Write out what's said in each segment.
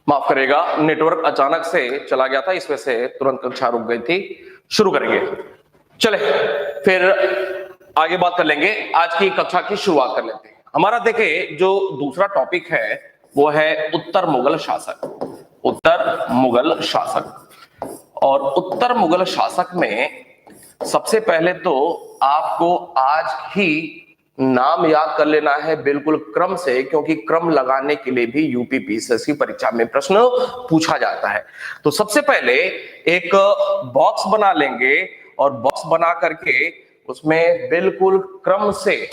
माफ करेगा, नेटवर्क अचानक से चला गया था, इस वजह से तुरंत कक्षा रुक गई थी। शुरू करेंगे, चले फिर आगे बात कर लेंगे। आज की कक्षा की शुरुआत कर लेते हैं। हमारा देखे जो दूसरा टॉपिक है वो है उत्तर मुगल शासक। उत्तर मुगल शासक। और उत्तर मुगल शासक में सबसे पहले तो आपको आज ही नाम याद कर लेना है बिल्कुल क्रम से, क्योंकि क्रम लगाने के लिए भी यूपी पीएससी परीक्षा में प्रश्न पूछा जाता है। तो सबसे पहले एक बॉक्स बना लेंगे और बॉक्स बना करके उसमें बिल्कुल क्रम से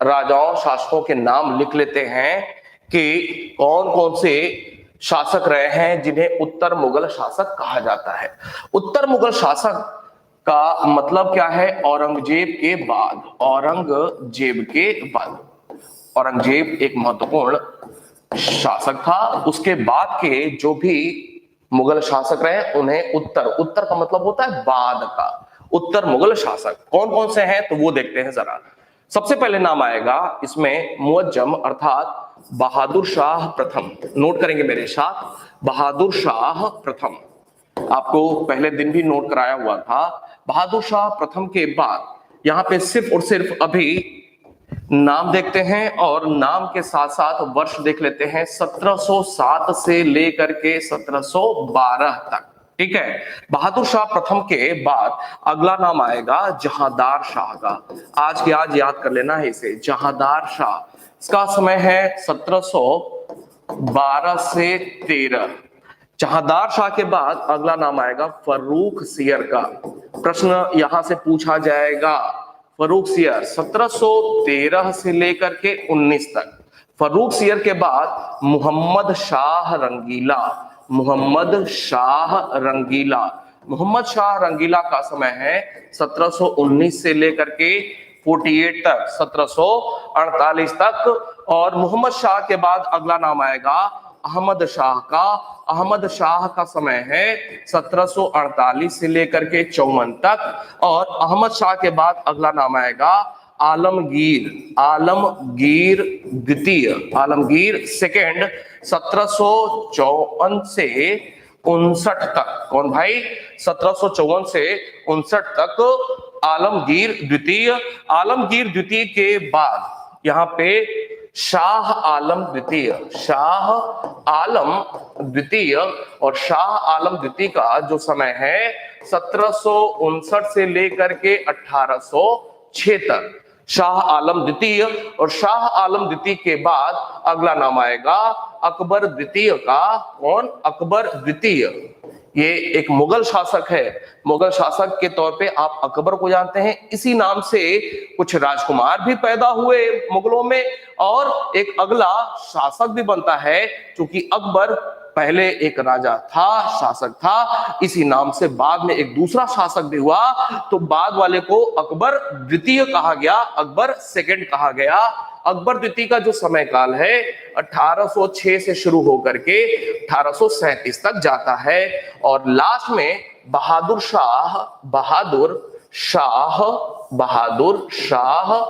राजाओं शासकों के नाम लिख लेते हैं कि कौन कौन से शासक रहे हैं जिन्हें उत्तर मुगल शासक कहा जाता है। उत्तर मुगल शासक का मतलब क्या है? औरंगजेब के बाद। औरंगजेब के बाद। औरंगजेब एक महत्वपूर्ण शासक था। उसके बाद के जो भी मुगल शासक रहे उन्हें उत्तर, उत्तर का मतलब होता है बाद का। उत्तर मुगल शासक कौन कौन से हैं तो वो देखते हैं जरा। सबसे पहले नाम आएगा इसमें मुअज्जम अर्थात बहादुर शाह प्रथम। नोट करेंगे मेरे साथ, बहादुर शाह प्रथम। आपको पहले दिन भी नोट कराया हुआ था। बहादुर शाह प्रथम के बाद यहां पे सिर्फ और सिर्फ अभी नाम देखते हैं और नाम के साथ साथ वर्ष देख लेते हैं। 1707 से लेकर के 1712 तक, ठीक है। बहादुर शाह प्रथम के बाद अगला नाम आएगा जहांदार शाह का। आज के आज याद कर लेना है इसे, जहांदार शाह। इसका समय है 1712 से 13। जहांदार शाह के बाद अगला नाम आएगा फर्रुख सियर का। प्रश्न यहां से पूछा जाएगा, फर्रुख सियर 1713 से लेकर के 19 तक। फर्रुख सियर के बाद मोहम्मद शाह रंगीला। मोहम्मद शाह रंगीला। मोहम्मद शाह रंगीला का समय है 1719 से लेकर के 48 तक, 1748 तक। और मोहम्मद शाह के बाद अगला नाम आएगा अहमद शाह का। अहमद शाह का समय है 1748 से लेकर के 54 तक। और अहमद शाह के बाद अगला नाम आएगा आलमगीर। आलमगीर द्वितीय, आलमगीर सेकेंड, 1754 से 59 तक। कौन भाई? 1754 से 59 तक आलमगीर द्वितीय। आलमगीर द्वितीय के बाद यहां पे शाह आलम द्वितीय। शाह आलम द्वितीय। और शाह आलम द्वितीय का जो समय है 1759 से लेकर के 1806 तक। शाह आलम द्वितीय। और शाह आलम द्वितीय के बाद अगला नाम आएगा अकबर द्वितीय का। कौन? अकबर द्वितीय। ये एक मुगल शासक है। मुगल शासक के तौर पे आप अकबर को जानते हैं। इसी नाम से कुछ राजकुमार भी पैदा हुए मुगलों में और एक अगला शासक भी बनता है। क्योंकि अकबर पहले एक राजा था, शासक था, इसी नाम से बाद में एक दूसरा शासक भी हुआ, तो बाद वाले को अकबर द्वितीय कहा गया, अकबर सेकंड कहा गया। अकबर द्वितीय का जो समय काल है 1806 से शुरू होकर के 1837 तक जाता है। और लास्ट में बहादुर शाह, बहादुर शाह, बहादुर शाह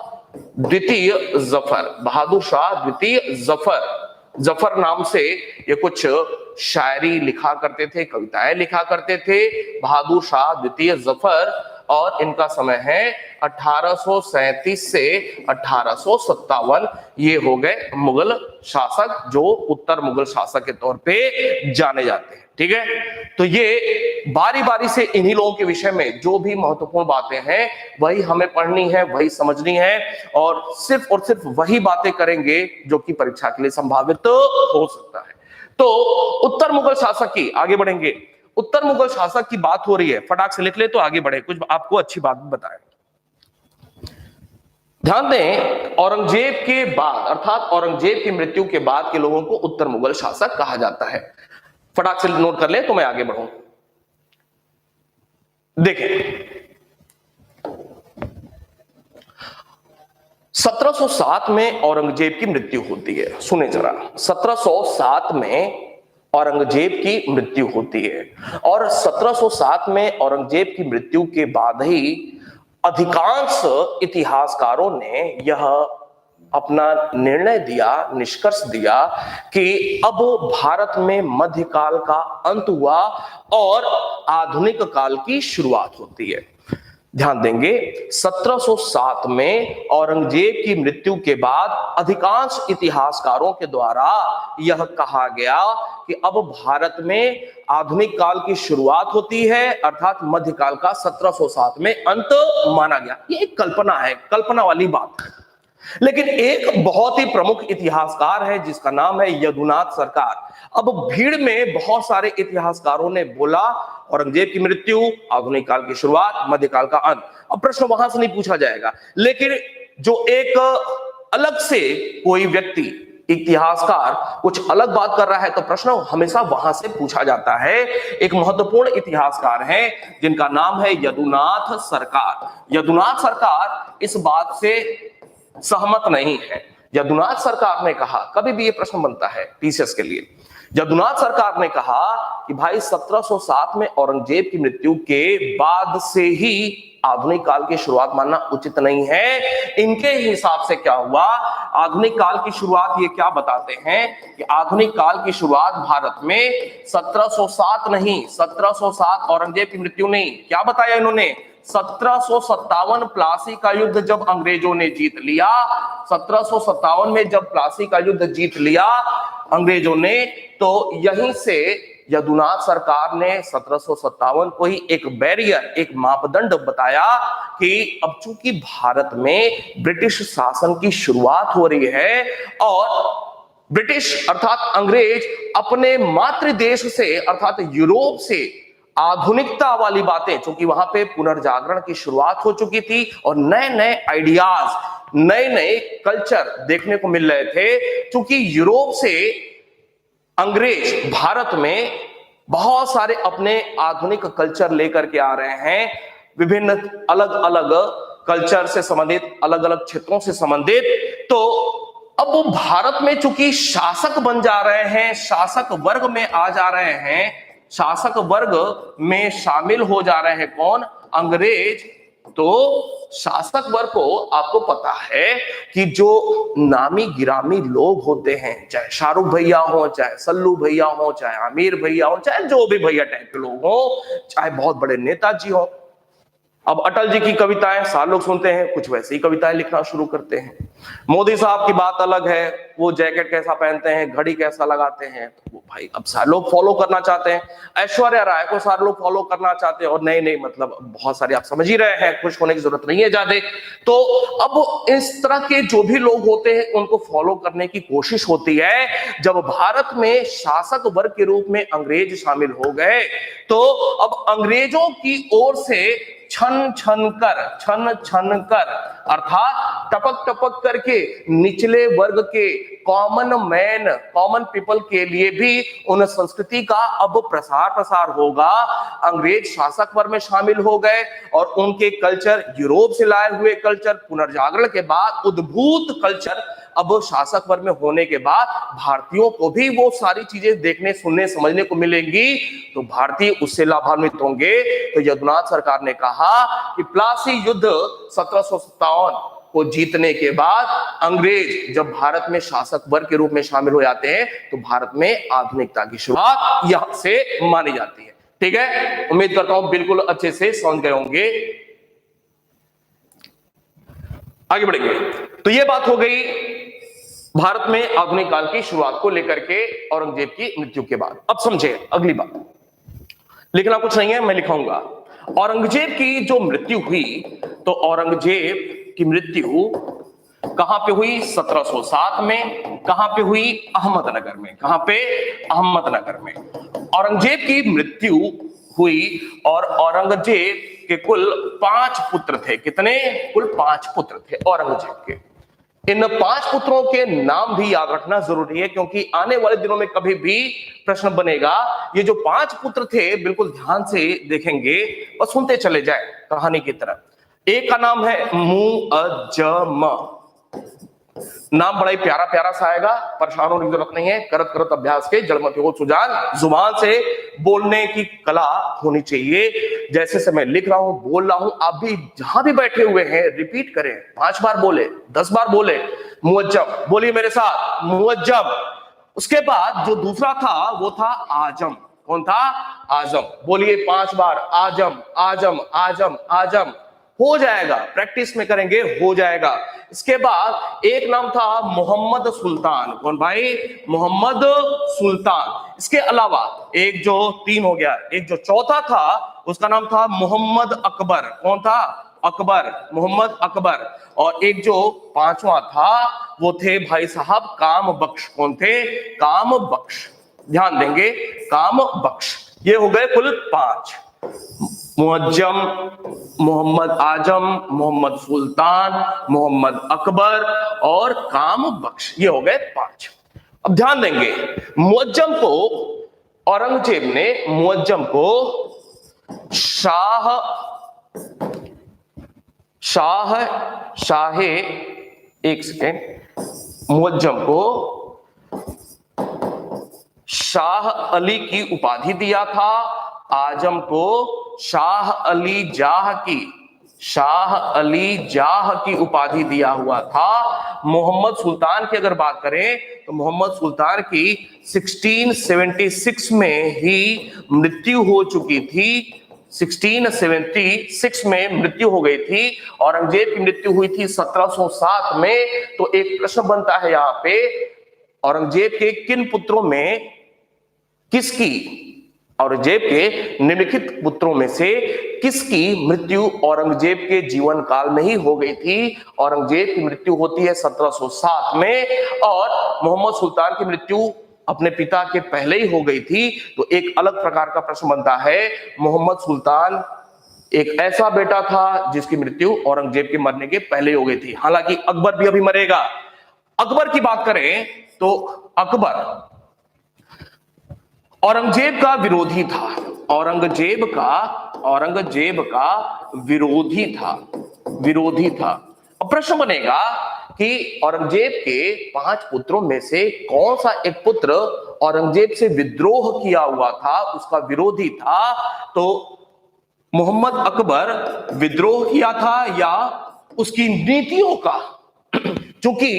द्वितीय जफर। बहादुर शाह द्वितीय जफर। जफर नाम से ये कुछ शायरी लिखा करते थे, कविताएं लिखा करते थे। बहादुर शाह द्वितीय जफर। और इनका समय है 1837 से 1857। ये हो गए मुगल शासक जो उत्तर मुगल शासक के तौर पे जाने जाते हैं, ठीक है। तो ये बारी बारी से इन्हीं लोगों के विषय में जो भी महत्वपूर्ण बातें हैं वही हमें पढ़नी है, वही समझनी है और सिर्फ वही बातें करेंगे जो कि परीक्षा के लिए संभावित हो सकता है। तो उत्तर मुगल शासक की आगे बढ़ेंगे। उत्तर मुगल शासक की बात हो रही है, फटाक से लिख ले तो आगे बढ़े, कुछ आपको अच्छी बात बताएं। ध्यान दें, औरंगजेब के बाद अर्थात औरंगजेब की मृत्यु के बाद के लोगों को उत्तर मुगल शासक कहा जाता है। फटाक से नोट कर ले तो मैं आगे बढ़ूं। देखें, 1707 में औरंगजेब की मृत्यु होती है। सुने जरा, 1707 में औरंगजेब की मृत्यु होती है। और 1707 में औरंगजेब की मृत्यु के बाद ही अधिकांश इतिहासकारों ने यह अपना निर्णय दिया, निष्कर्ष दिया कि अब भारत में मध्यकाल का अंत हुआ और आधुनिक काल की शुरुआत होती है। ध्यान देंगे 1707 में औरंगजेब की मृत्यु के बाद अधिकांश इतिहासकारों के द्वारा यह कहा गया कि अब भारत में आधुनिक काल की शुरुआत होती है, अर्थात मध्यकाल का 1707 में अंत माना गया। ये एक कल्पना है, कल्पना वाली बात है। लेकिन एक बहुत ही प्रमुख इतिहासकार है जिसका नाम है यदुनाथ सरकार। अब भीड़ में बहुत सारे इतिहासकारों ने बोला औरंगजेब की मृत्यु, आधुनिक काल की शुरुआत, मध्यकाल का अंत। अब प्रश्न वहां से नहीं पूछा जाएगा, लेकिन जो एक अलग से कोई व्यक्ति, इतिहासकार कुछ अलग बात कर रहा है तो प्रश्न हमेशा वहां से पूछा जाता है। एक महत्वपूर्ण इतिहासकार हैं जिनका नाम है यदुनाथ सरकार। यदुनाथ सरकार इस बात से सहमत नहीं है। यदुनाथ सरकार ने कहा, कभी भी ये प्रश्न बनता है टीसीएस के लिए, यदुनाथ सरकार ने कहा कि भाई 1707 में औरंगजेब की मृत्यु के बाद से ही आधुनिक काल की शुरुआत मानना उचित नहीं है। इनके हिसाब से क्या हुआ, आधुनिक काल की शुरुआत ये क्या बताते हैं कि आधुनिक काल की शुरुआत भारत में 1707 नहीं, 1707 औरंगजेब की मृत्यु नहीं, क्या बताया इन्होंने, 1757 प्लासी का युद्ध जब अंग्रेजों ने जीत लिया, 1757 में जब प्लासी का युद्ध जीत लिया अंग्रेजों ने, तो यहीं से यदुनाथ सरकार ने 1757 को ही एक बैरियर, एक मापदंड बताया कि अब चूंकि भारत में ब्रिटिश शासन की शुरुआत हो रही है और ब्रिटिश अर्थात अंग्रेज अपने मातृ देश से अर्थात यूरोप से आधुनिकता वाली बातें, चूंकि वहां पे पुनर्जागरण की शुरुआत हो चुकी थी और नए नए आइडियाज, नए नए कल्चर देखने को मिल रहे थे। चूंकि यूरोप से अंग्रेज भारत में बहुत सारे अपने आधुनिक कल्चर लेकर के आ रहे हैं, विभिन्न अलग अलग कल्चर से संबंधित, अलग अलग क्षेत्रों से संबंधित, तो अब वो भारत में चूंकि शासक बन जा रहे हैं, शासक वर्ग में आ जा रहे हैं, शासक वर्ग में शामिल हो जा रहे हैं कौन, अंग्रेज। तो शासक वर्ग को आपको पता है कि जो नामी गिरामी लोग होते हैं, चाहे शाहरुख भैया हो, चाहे सल्लू भैया हो, चाहे आमिर भैया हो, चाहे जो भी भैया टाइप के लोग हो, चाहे बहुत बड़े नेताजी हो। अब अटल जी की कविताएं सारे लोग सुनते हैं, कुछ वैसे ही कविताएं लिखना शुरू करते हैं। मोदी साहब की बात अलग है, वो जैकेट कैसा पहनते हैं, घड़ी कैसा लगाते हैं, तो वो भाई अब सारे लोग फॉलो करना चाहते हैं। ऐश्वर्या राय को सारे लोग फॉलो करना चाहते हैं और नए नए मतलब बहुत सारे, आप समझ ही रहे हैं, खुश होने की जरूरत नहीं है ज्यादा। तो अब इस तरह के जो भी लोग होते हैं उनको फॉलो करने की कोशिश होती है। जब भारत में शासक वर्ग के रूप में अंग्रेज शामिल हो गए तो अब अंग्रेजों की ओर से छन छन कर अर्थात टपक टपक करके निचले वर्ग के कॉमन मैन, कॉमन पीपल के लिए भी उन संस्कृति का अब प्रसार होगा। अंग्रेज शासक वर्ग में शामिल हो गए और उनके कल्चर, यूरोप से लाए हुए कल्चर, पुनर्जागरण के बाद उद्भूत कल्चर अब शासक वर्ग में होने के बाद भारतीयों को भी वो सारी चीजें देखने, सुनने, समझने को मिलेंगी, तो भारतीय उससे लाभान्वित होंगे। तो यदुनाथ सरकार ने कहा कि प्लासी युद्ध 1757 को जीतने के बाद अंग्रेज जब भारत में शासक वर्ग के रूप में शामिल हो जाते हैं तो भारत में आधुनिकता की शुरुआत यहां से मानी जाती है। ठीक है, उम्मीद करता हूं बिल्कुल अच्छे से समझ गए होंगे। आगे बढ़ेंगे। तो ये बात हो गई भारत में आधुनिक काल की शुरुआत को लेकर के औरंगजेब की मृत्यु के बाद। अब समझे अगली बात, लिखना कुछ नहीं है, मैं लिखाऊंगा। औरंगजेब की जो मृत्यु हुई, तो औरंगजेब की मृत्यु कहां पे हुई, 1707 में। कहां पे हुई, अहमदनगर में। कहां पे, अहमदनगर में औरंगजेब की मृत्यु हुई। और औरंगजेब के कुल 5 पुत्र थे। कितने, कुल 5 पुत्र थे औरंगजेब के। इन 5 पुत्रों के नाम भी याद रखना जरूरी है क्योंकि आने वाले दिनों में कभी भी प्रश्न बनेगा। ये जो 5 पुत्र थे, बिल्कुल ध्यान से देखेंगे और सुनते चले जाए कहानी की तरफ। एक का नाम है मुअज्जम, नाम बड़ा ही प्यारा प्यारा सा आएगा, परेशान होने की जरूरत नहीं है। करत करत अभ्यास के जड़ मत हो सुजान, जुबान से बोलने की कला होनी चाहिए। जैसे से मैं लिख रहा हूं, बोल रहा हूं, आप भी जहां भी बैठे हुए हैं रिपीट करें। 5 बार बोले, 10 बार बोले, मुअज्जम, बोलिए मेरे साथ, मुअज्जम। उसके बाद जो दूसरा था वो था आजम। कौन था? आजम। बोलिए 5 बार, आजम आजम आजम आजम। हो जाएगा, प्रैक्टिस में करेंगे हो जाएगा। इसके बाद एक नाम था मोहम्मद सुल्तान। कौन भाई? मोहम्मद सुल्तान। इसके अलावा एक जो 3 हो गया, एक जो चौथा था उसका नाम था मोहम्मद अकबर। कौन था? अकबर, मोहम्मद अकबर। और एक जो 5वां था वो थे भाई साहब काम बख्श। कौन थे? काम बख्श। ध्यान देंगे, काम बख्श। ये हो गए कुल 5, मुअज्जम, मोहम्मद आजम, मोहम्मद सुल्तान, मोहम्मद अकबर और काम बख्श। ये हो गए 5। अब ध्यान देंगे, मुअज्जम को औरंगजेब ने, मुअज्जम को शाह शाहे, एक सेकेंड, मुअज्जम को शाह अली की उपाधि दिया था, आजम को शाह अली जाह की उपाधि दिया हुआ था। मोहम्मद सुल्तान की अगर बात करें तो मोहम्मद सुल्तान की 1676 में ही मृत्यु हो चुकी थी। 1676 में मृत्यु हो गई थी। औरंगजेब की मृत्यु हुई थी 1707 में। तो एक प्रश्न बनता है यहां पे, औरंगजेब के किन पुत्रों में किसकी, औरंगजेब के निम्नलिखित पुत्रों में से किसकी मृत्यु औरंगजेब के जीवन काल में ही हो गई थी? औरंगजेब की मृत्यु होती है 1707 में और मोहम्मद सुल्तान की मृत्यु अपने पिता के पहले ही हो गई थी। तो एक अलग प्रकार का प्रश्न बनता है, मोहम्मद सुल्तान एक ऐसा बेटा था जिसकी मृत्यु औरंगजेब के मरने के पहले हो गई थी। हालांकि अकबर भी अभी मरेगा। अकबर की बात करें तो अकबर औरंगजेब का विरोधी था। औरंगजेब का विरोधी था। अब प्रश्न बनेगा कि औरंगजेब के 5 पुत्रों में से कौन सा एक पुत्र औरंगजेब से विद्रोह किया हुआ था, उसका विरोधी था? तो मोहम्मद अकबर विद्रोह किया था या उसकी नीतियों का, क्योंकि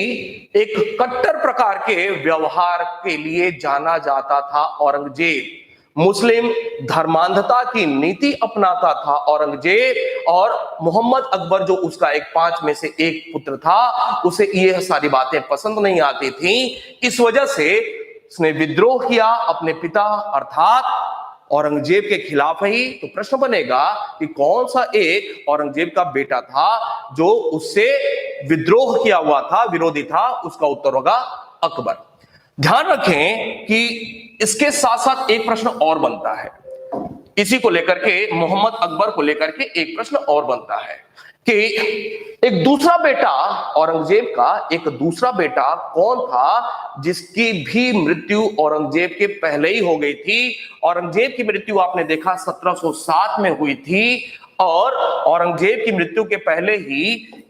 एक कट्टर प्रकार के व्यवहार के लिए जाना जाता था औरंगजेब। मुस्लिम धर्मांधता की नीति अपनाता था औरंगजेब। और मोहम्मद अकबर जो उसका एक 5 में से एक पुत्र था, उसे ये सारी बातें पसंद नहीं आती थी। इस वजह से उसने विद्रोह किया अपने पिता अर्थात औरंगजेब के खिलाफ ही। तो प्रश्न बनेगा कि कौन सा एक औरंगजेब का बेटा था जो उससे विद्रोह किया हुआ था, विरोधी था? उसका उत्तर होगा अकबर। ध्यान रखें कि इसके साथ साथ एक प्रश्न और बनता है, इसी को लेकर के, मोहम्मद अकबर को लेकर के एक प्रश्न और बनता है कि एक दूसरा बेटा औरंगजेब का, एक दूसरा बेटा कौन था जिसकी भी मृत्यु औरंगजेब के पहले ही हो गई थी? औरंगजेब की मृत्यु आपने देखा 1707 में हुई थी और औरंगजेब की मृत्यु के पहले ही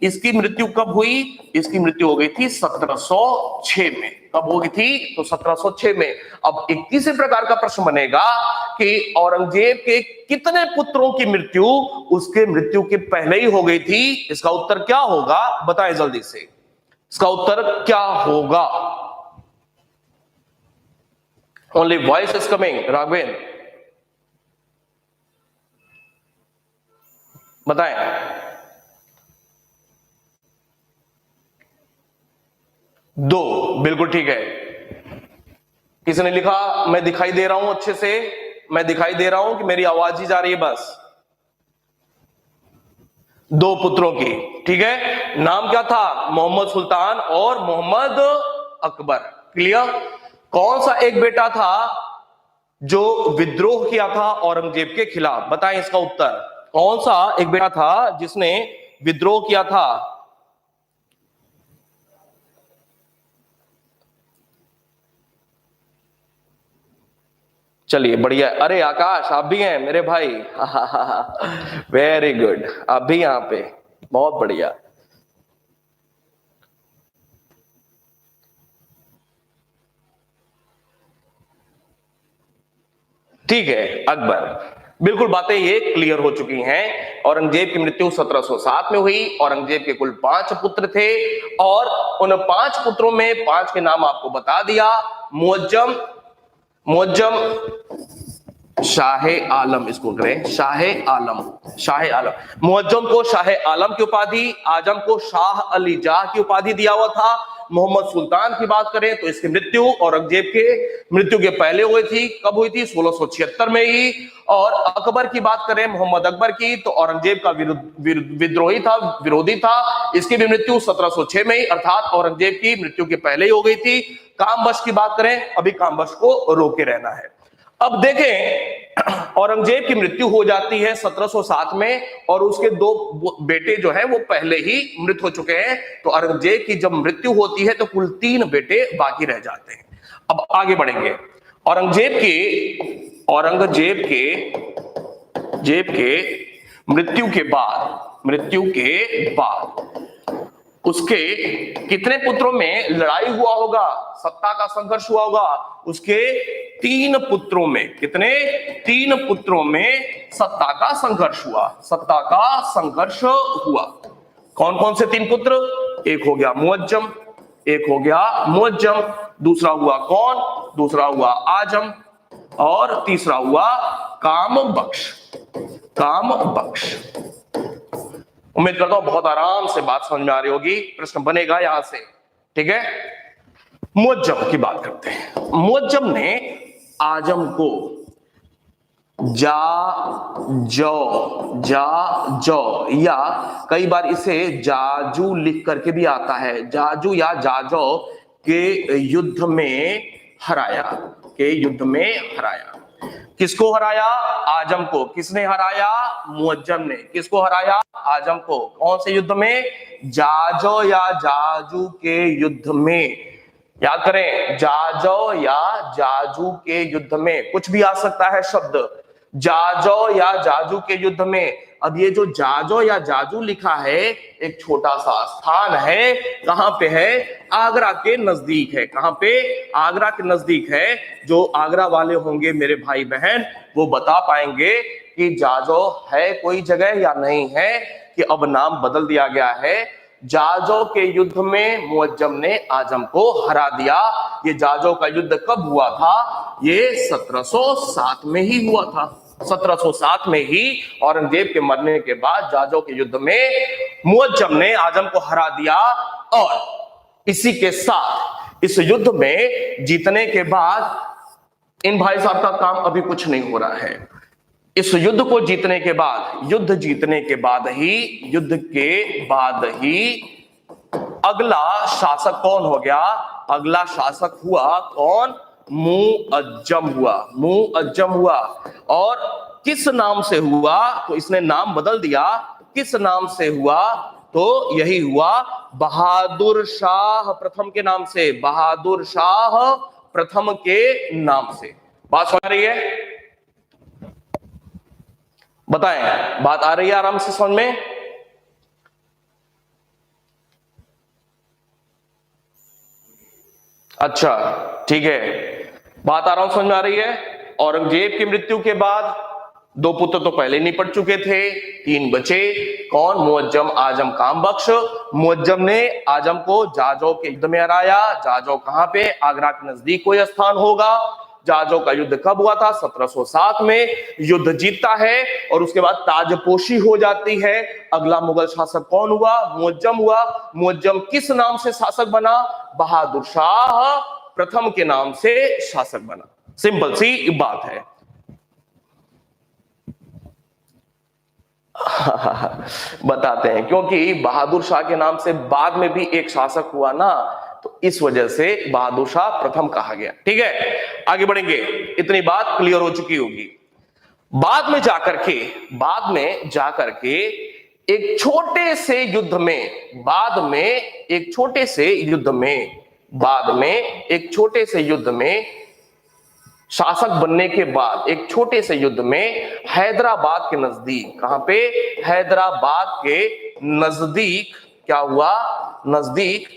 इसकी मृत्यु कब हुई? इसकी मृत्यु हो गई थी 1706 में। कब हो गई थी? तो 1706 में। अब 21 प्रकार का प्रश्न बनेगा कि औरंगजेब के कितने पुत्रों की मृत्यु उसके मृत्यु के पहले ही हो गई थी? इसका उत्तर क्या होगा? बताएं जल्दी से, इसका उत्तर क्या होगा? Only voice is coming. Raghavendra बताएं। 2, बिल्कुल ठीक है। किसी ने लिखा मैं दिखाई दे रहा हूं अच्छे से, मैं दिखाई दे रहा हूं कि मेरी आवाज ही जा रही है? बस 2 पुत्रों की, ठीक है। नाम क्या था? मोहम्मद सुल्तान और मोहम्मद अकबर। क्लियर? कौन सा एक बेटा था जो विद्रोह किया था औरंगजेब के खिलाफ? बताएं इसका उत्तर। कौन सा एक बेटा था जिसने विद्रोह किया था? चलिए बढ़िया। अरे आकाश आप भी हैं मेरे भाई, वेरी गुड, आप भी यहां पे, बहुत बढ़िया। ठीक है, अकबर। बिल्कुल बातें ये क्लियर हो चुकी हैं। औरंगजेब की मृत्यु 1707 में हुई। औरंगजेब के कुल 5 पुत्र थे और उन 5 पुत्रों में 5 के नाम आपको बता दिया। मुअज्जम, मुअज्जम, शाहे आलम, इसको करें शाहे आलम, शाहे आलम। मुअज्जम को शाहे आलम की उपाधि, आजम को शाह अली जाह की उपाधि दिया हुआ था। मोहम्मद सुल्तान की बात करें तो इसकी मृत्यु औरंगजेब के मृत्यु के पहले हुई थी। कब हुई थी? 1676 में ही। और अकबर की बात करें, मोहम्मद अकबर की, तो औरंगजेब का विद्रोही था, विरोधी था। इसकी भी मृत्यु 1706 में ही, अर्थात औरंगजेब की मृत्यु के पहले ही हो गई थी। कामबख्श की बात करें, अभी कामबख्श को रोके रहना है। अब देखें, औरंगजेब की मृत्यु हो जाती है 1707 में और उसके 2 बेटे जो हैं वो पहले ही मृत हो चुके हैं। तो औरंगजेब की जब मृत्यु होती है तो कुल 3 बेटे बाकी रह जाते हैं। अब आगे बढ़ेंगे। औरंगजेब के मृत्यु के बाद उसके कितने पुत्रों में लड़ाई हुआ होगा, सत्ता का संघर्ष हुआ होगा? उसके 3 पुत्रों में, कितने? 3 पुत्रों में सत्ता का संघर्ष हुआ, सत्ता का संघर्ष हुआ। कौन कौन से 3 पुत्र? एक हो गया मुअज्जम, दूसरा हुआ कौन? दूसरा हुआ आजम और तीसरा हुआ कामबख्श। उम्मीद करता हूं बहुत आराम से बात समझ में आ रही होगी। प्रश्न बनेगा यहां से, ठीक है। मुअज्जम की बात करते हैं। मुअज्जम ने आजम को जा या कई बार इसे जाजू लिख करके भी आता है, जाजू या जाजो के युद्ध में हराया, किसको हराया? आजम को। किसने हराया? मुअज्जम ने। किसको हराया? आजम को। कौन से युद्ध में? जाजो या जाजू के युद्ध में। याद करें, जाजो या जाजू के युद्ध में। कुछ भी आ सकता है शब्द, जाजो या जाजू के युद्ध में। अब ये जो जाजो या जाजू लिखा है एक छोटा सा स्थान है। कहां पे है? आगरा के नजदीक है। कहां पे? आगरा के नजदीक है। जो आगरा वाले होंगे मेरे भाई बहन वो बता पाएंगे कि जाजो है कोई जगह या नहीं है, कि अब नाम बदल दिया गया है। जाजो के युद्ध में मुअज्जम ने आजम को हरा दिया। ये जाजो का युद्ध कब हुआ था? ये 1707 में ही हुआ था। 1707 में ही औरंगजेब के मरने के बाद जाजो के युद्ध में मुअज्जम ने आजम को हरा दिया। और इसी के साथ इस युद्ध में जीतने के बाद इन भाई साहब का काम अभी कुछ नहीं हो रहा है। इस युद्ध को जीतने के बाद, युद्ध जीतने के बाद ही अगला शासक कौन हो गया? अगला शासक हुआ कौन? मुअज्जम हुआ। और किस नाम से हुआ? तो इसने नाम बदल दिया। किस नाम से हुआ? तो यही हुआ बहादुर शाह प्रथम के नाम से, बहादुर शाह प्रथम के नाम से। बात समझ रही है? बताएं, बात आ रही है आराम से समझ में? अच्छा, ठीक है, बात आराम समझ में आ रही है। औरंगजेब की मृत्यु के बाद 2 पुत्र तो पहले निपट चुके थे, 3 बचे। कौन? मुअज्जम, आजम, कामबख्श। मुअज्जम ने आजम को जाजो के युद्ध में हराया। जाजो कहां पे? आगरा के नजदीक कोई स्थान होगा। जाजो का युद्ध कब हुआ था? 1707 में। युद्ध जीतता है और उसके बाद ताजपोशी हो जाती है। अगला मुगल शासक कौन हुआ? मुअज्जम हुआ। मुअज्जम किस नाम से शासक बना? बहादुर शाह प्रथम के नाम से शासक बना। सिंपल सी बात है। बताते हैं, क्योंकि बहादुर शाह के नाम से बाद में भी एक शासक हुआ ना, तो इस वजह से बहादुर शाह प्रथम कहा गया। ठीक है, आगे बढ़ेंगे। इतनी बात क्लियर हो चुकी होगी। बाद में जाकर के एक छोटे से युद्ध में शासक बनने के बाद एक छोटे से युद्ध में हैदराबाद के नजदीक, कहां पे? हैदराबाद के नजदीक क्या हुआ? नजदीक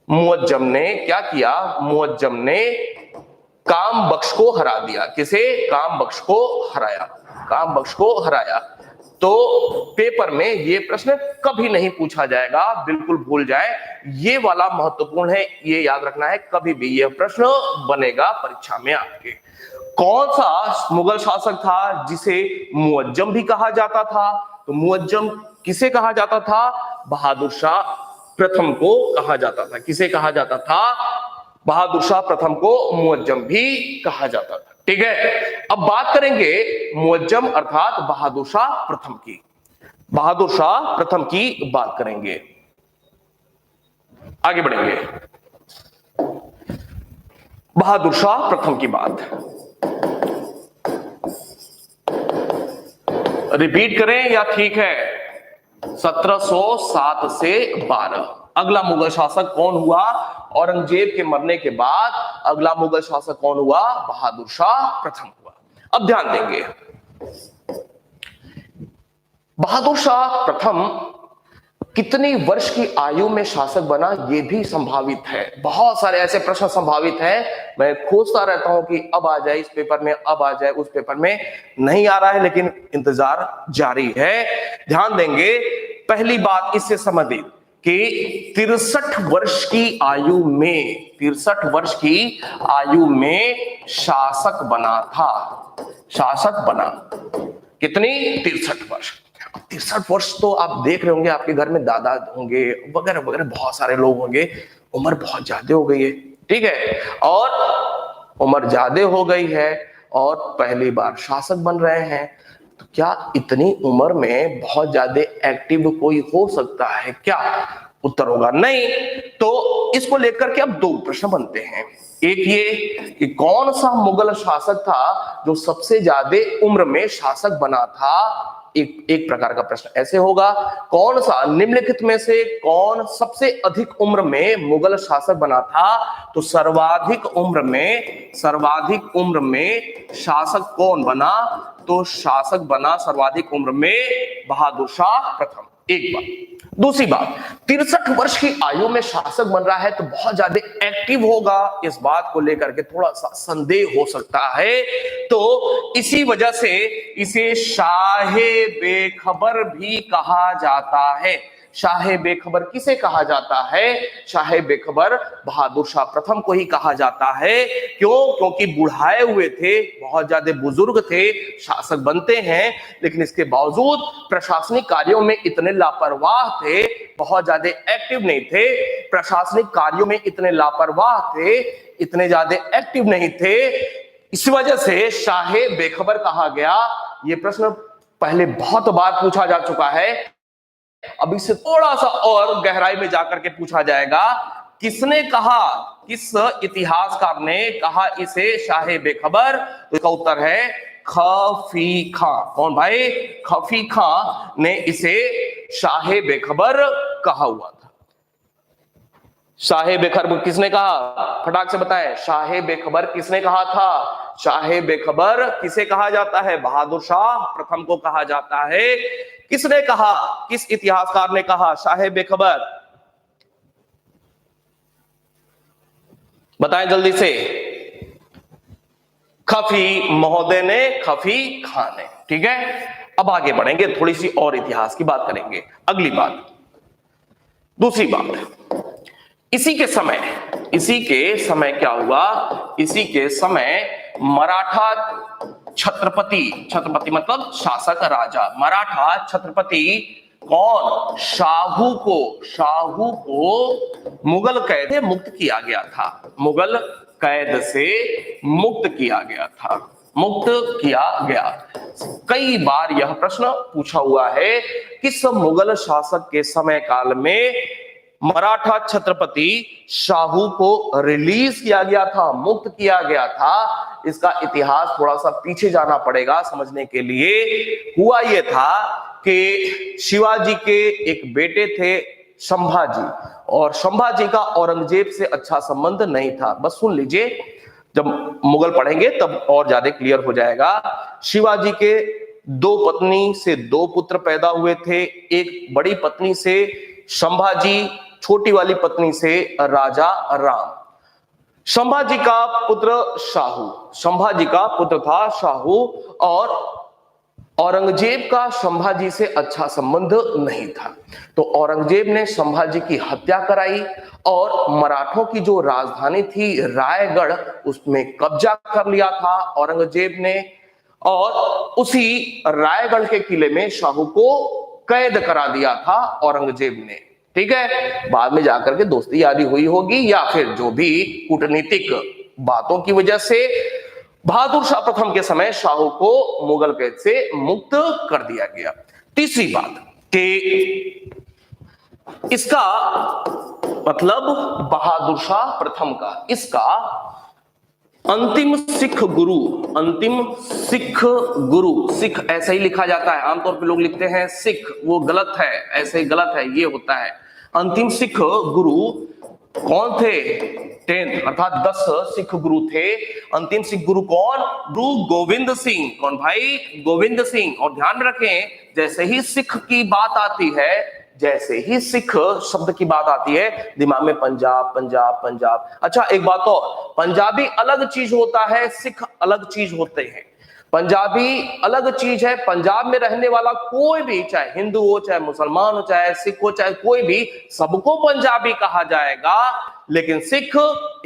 मुअज्जम ने क्या किया? मुअज्जम ने कामबख्श को हरा दिया। किसे? कामबख्श को हराया। काम बख्श को हराया। तो पेपर में ये प्रश्न कभी नहीं पूछा जाएगा, बिल्कुल भूल जाए, ये वाला महत्वपूर्ण है, ये याद रखना है, कभी भी यह प्रश्न बनेगा परीक्षा में आपके। कौन सा मुगल शासक था जिसे मुअज्जम भी कहा जाता था? तो मुअज्जम किसे कहा जाता था? बहादुर शाह प्रथम को कहा जाता था। किसे कहा जाता था? बहादुर शाह प्रथम को मुअज्जम भी कहा जाता था। ठीक है, अब बात करेंगे मुअज्जम अर्थात बहादुर शाह प्रथम की। बहादुर शाह प्रथम की बात करेंगे, आगे बढ़ेंगे। बहादुर शाह प्रथम की बात रिपीट करें या ठीक है? 1707 से 12। अगला मुगल शासक कौन हुआ? औरंगजेब के मरने के बाद अगला मुगल शासक कौन हुआ? बहादुर शाह प्रथम हुआ। अब ध्यान देंगे, बहादुर शाह प्रथम कितनी वर्ष की आयु में शासक बना, यह भी संभावित है। बहुत सारे ऐसे प्रश्न संभावित हैं, मैं खोजता रहता हूं कि अब आ जाए इस पेपर में, अब आ जाए उस पेपर में, नहीं आ रहा है, लेकिन इंतजार जारी है। ध्यान देंगे, पहली बात इससे संबंधित कि 63 वर्ष की आयु में, 63 वर्ष की आयु में शासक बना था। शासक बना कितनी? 63 वर्ष। 63 वर्ष तो आप देख रहे होंगे, आपके घर में दादा होंगे वगैरह वगैरह, बहुत सारे लोग होंगे, उम्र बहुत ज्यादा हो गई है। ठीक है, और उम्र ज्यादा हो गई है और पहली बार शासक बन रहे हैं, तो क्या इतनी उम्र में बहुत ज्यादा एक्टिव कोई हो सकता है क्या? उत्तर होगा नहीं। तो इसको लेकर के अब दो प्रश्न बनते हैं। एक ये कि कौन सा मुगल शासक था जो सबसे ज्यादा उम्र में शासक बना था? एक प्रकार का प्रश्न ऐसे होगा, कौन सा निम्नलिखित में से कौन सबसे अधिक उम्र में मुगल शासक बना था? तो सर्वाधिक उम्र में शासक कौन बना? तो शासक बना सर्वाधिक उम्र में बहादुर शाह प्रथम। एक बात। दूसरी बात, 63 वर्ष की आयु में शासक बन रहा है तो बहुत ज्यादा एक्टिव होगा, इस बात को लेकर के थोड़ा सा संदेह हो सकता है। तो इसी वजह से इसे शाहे बेखबर भी कहा जाता है। शाहे बेखबर किसे कहा जाता है? शाहे बेखबर बहादुर शाह प्रथम को ही कहा जाता है। क्यों? क्योंकि बुढ़ाए हुए थे, बहुत ज्यादा बुजुर्ग थे, शासक बनते हैं, लेकिन इसके बावजूद प्रशासनिक कार्यों में इतने लापरवाह थे, बहुत ज्यादा एक्टिव नहीं थे, प्रशासनिक कार्यों में इतने लापरवाह थे, इतने ज्यादा एक्टिव नहीं थे, इस वजह से शाहे बेखबर कहा गया। यह प्रश्न पहले बहुत बार पूछा जा चुका है, अब इससे थोड़ा सा और गहराई में जाकर के पूछा जाएगा, किसने कहा, किस इतिहासकार ने कहा इसे शाहे बेखबर? तो इसका उत्तर है खफी खां। कौन भाई? खफी खां ने इसे शाहे बेखबर कहा हुआ था। शाहे बेखबर किसने कहा? फटाक से बताएं, शाहे बेखबर किसने कहा था? शाहे बेखबर किसे कहा जाता है? बहादुर शाह प्रथम को कहा जाता है। किसने कहा? किस इतिहासकार ने कहा शाहे बेखबर? बताएं जल्दी से। खफी महोदय ने, खफी खां ने। ठीक है, अब आगे बढ़ेंगे, थोड़ी सी और इतिहास की बात करेंगे। अगली बात, दूसरी बात, इसी के समय क्या हुआ? इसी के समय मराठा छत्रपति मतलब शासक राजा, मराठा छत्रपति कौन? शाहू को मुगल कैद से मुक्त किया गया था। मुगल कैद से मुक्त किया गया। कई बार यह प्रश्न पूछा हुआ है, किस मुगल शासक के समय काल में मराठा छत्रपति शाहू को रिलीज किया गया था, मुक्त किया गया था? इसका इतिहास थोड़ा सा पीछे जाना पड़ेगा समझने के लिए। हुआ यह था कि शिवाजी के एक बेटे थे संभाजी, और संभाजी का औरंगजेब से अच्छा संबंध नहीं था। बस सुन लीजिए, जब मुगल पढ़ेंगे तब और ज्यादा क्लियर हो जाएगा। शिवाजी के 2 पत्नी से 2 पुत्र पैदा हुए थे। एक बड़ी पत्नी से संभाजी, छोटी वाली पत्नी से राजा राम। संभाजी का पुत्र था शाहू, और औरंगजेब का संभाजी से अच्छा संबंध नहीं था, तो औरंगजेब ने संभाजी की हत्या कराई और मराठों की जो राजधानी थी रायगढ़, उसमें कब्जा कर लिया था औरंगजेब ने, और उसी रायगढ़ के किले में शाहू को कैद करा दिया था औरंगजेब ने। ठीक है, बाद में जाकर के दोस्ती यारी हुई होगी या फिर जो भी कूटनीतिक बातों की वजह से बहादुर शाह प्रथम के समय शाहू को मुगल कैद से मुक्त कर दिया गया। तीसरी बात कि इसका मतलब बहादुर शाह प्रथम का इसका अंतिम सिख गुरु, अंतिम सिख गुरु, सिख ऐसा ही लिखा जाता है, आमतौर पे लोग लिखते हैं सिख, वो गलत है, ऐसे ही गलत है, ये होता है अंतिम सिख गुरु कौन थे? 10 अर्थात 10 सिख गुरु थे। अंतिम सिख गुरु कौन? गुरु गोविंद सिंह। कौन भाई? गोविंद सिंह। और ध्यान रखें, जैसे ही सिख की बात आती है, जैसे ही सिख शब्द की बात आती है, दिमाग में पंजाब पंजाब पंजाब। अच्छा एक बात और, पंजाबी अलग चीज होता है, सिख अलग चीज होते हैं। पंजाबी अलग चीज है, पंजाब में रहने वाला कोई भी, चाहे हिंदू हो, चाहे मुसलमान हो, चाहे सिख हो, चाहे कोई भी, सबको पंजाबी कहा जाएगा। लेकिन सिख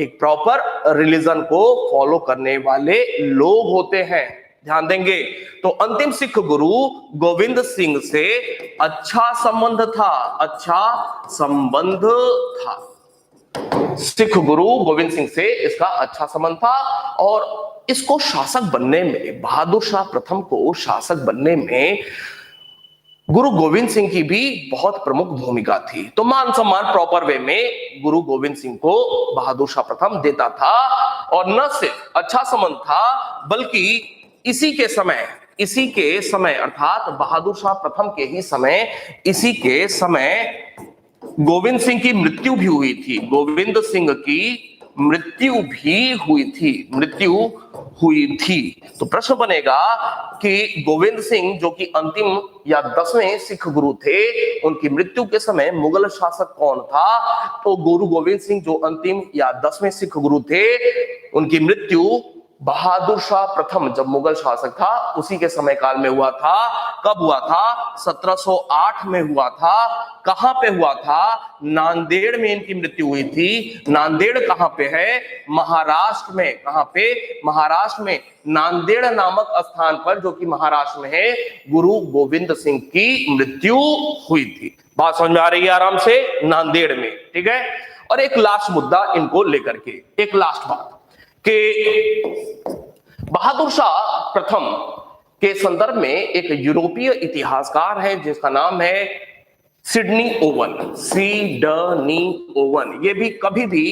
एक प्रॉपर रिलीजन को फॉलो करने वाले लोग होते हैं, ध्यान देंगे। तो अंतिम सिख गुरु गोविंद सिंह से अच्छा संबंध था, अच्छा संबंध था। सिख गुरु गोविंद सिंह से इसका अच्छा संबंध था और इसको शासक बनने में, बहादुर शाह प्रथम को शासक बनने में गुरु गोविंद सिंह की भी बहुत प्रमुख भूमिका थी। तो मान सम्मान प्रॉपर वे में गुरु गोविंद सिंह को बहादुर शाह प्रथम देता था, और न सिर्फ अच्छा संबंध था बल्कि इसी के समय अर्थात बहादुर शाह प्रथम के ही समय, इसी के समय गोविंद सिंह की मृत्यु भी हुई थी। गोविंद सिंह की मृत्यु भी हुई थी। तो प्रश्न बनेगा कि गोविंद सिंह जो कि अंतिम या 10वें सिख गुरु थे, उनकी मृत्यु के समय मुगल शासक कौन था? तो गुरु गोविंद सिंह जो अंतिम या 10वें सिख गुरु थे, उनकी मृत्यु बहादुर शाह प्रथम जब मुगल शासक था उसी के समय काल में हुआ था। कब हुआ था? 1708 में हुआ था। कहां पे हुआ था? नांदेड़ में इनकी मृत्यु हुई थी। नांदेड़ कहां पे है? महाराष्ट्र में। कहां पे? महाराष्ट्र में। नांदेड़ नामक स्थान पर, जो कि महाराष्ट्र में है, गुरु गोविंद सिंह की मृत्यु हुई थी। बात समझ में आ रही है आराम से? नांदेड़ में। ठीक है, और एक लास्ट मुद्दा इनको लेकर के, एक लास्ट बात कि बहादुर शाह प्रथम के संदर्भ में एक यूरोपीय इतिहासकार है जिसका नाम है सिडनी ओवन। Sydney oven. ये भी कभी भी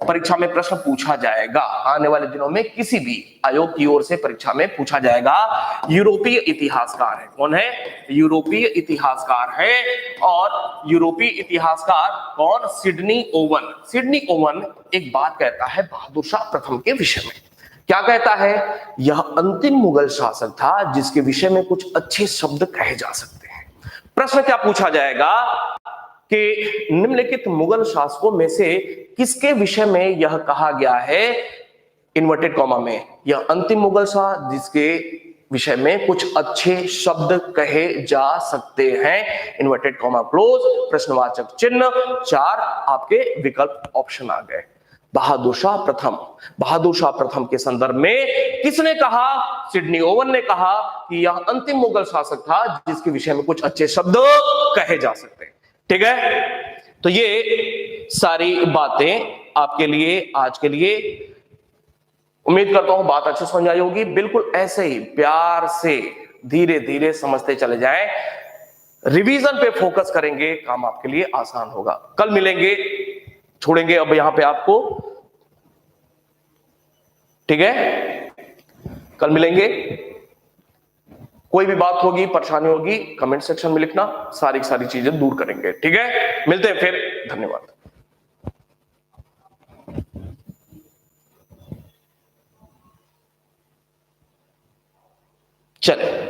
परीक्षा में प्रश्न पूछा जाएगा, आने वाले दिनों में किसी भी आयोग की ओर से परीक्षा में पूछा जाएगा। यूरोपीय इतिहासकार है। कौन है? यूरोपीय इतिहासकार है। और यूरोपीय इतिहासकार कौन? Sydney oven. सिडनी ओवन एक बात कहता है बहादुर शाह प्रथम के विषय में। क्या कहता है? यह अंतिम मुगल शासक था जिसके विषय में कुछ अच्छे शब्द कहे जा सकते हैं। प्रश्न क्या पूछा जाएगा कि निम्नलिखित मुगल शासकों में से किसके विषय में यह कहा गया है, इन्वर्टेड कॉमा में, यह अंतिम मुगल शाह जिसके विषय में कुछ अच्छे शब्द कहे जा सकते हैं, इन्वर्टेड कॉमा क्लोज, प्रश्नवाचक चिन्ह। 4 आपके विकल्प ऑप्शन आ गए। बहादुर शाह प्रथम, बहादुर शाह प्रथम के संदर्भ में किसने कहा? सिडनी ओवन ने कहा कि यह अंतिम मुगल शासक था जिसके विषय में कुछ अच्छे शब्द कहे जा सकते हैं। ठीक है, तो ये सारी बातें आपके लिए, आज के लिए, उम्मीद करता हूं बात अच्छे समझ आई होगी। बिल्कुल ऐसे ही प्यार से धीरे धीरे समझते चले जाएं, रिवीजन पे फोकस करेंगे, काम आपके लिए आसान होगा। कल मिलेंगे, छोड़ेंगे अब यहां पे आपको। ठीक है, कल मिलेंगे। कोई भी बात होगी, परेशानी होगी, कमेंट सेक्शन में लिखना, सारी सारी चीजें दूर करेंगे। ठीक है, मिलते हैं फिर, धन्यवाद। चले।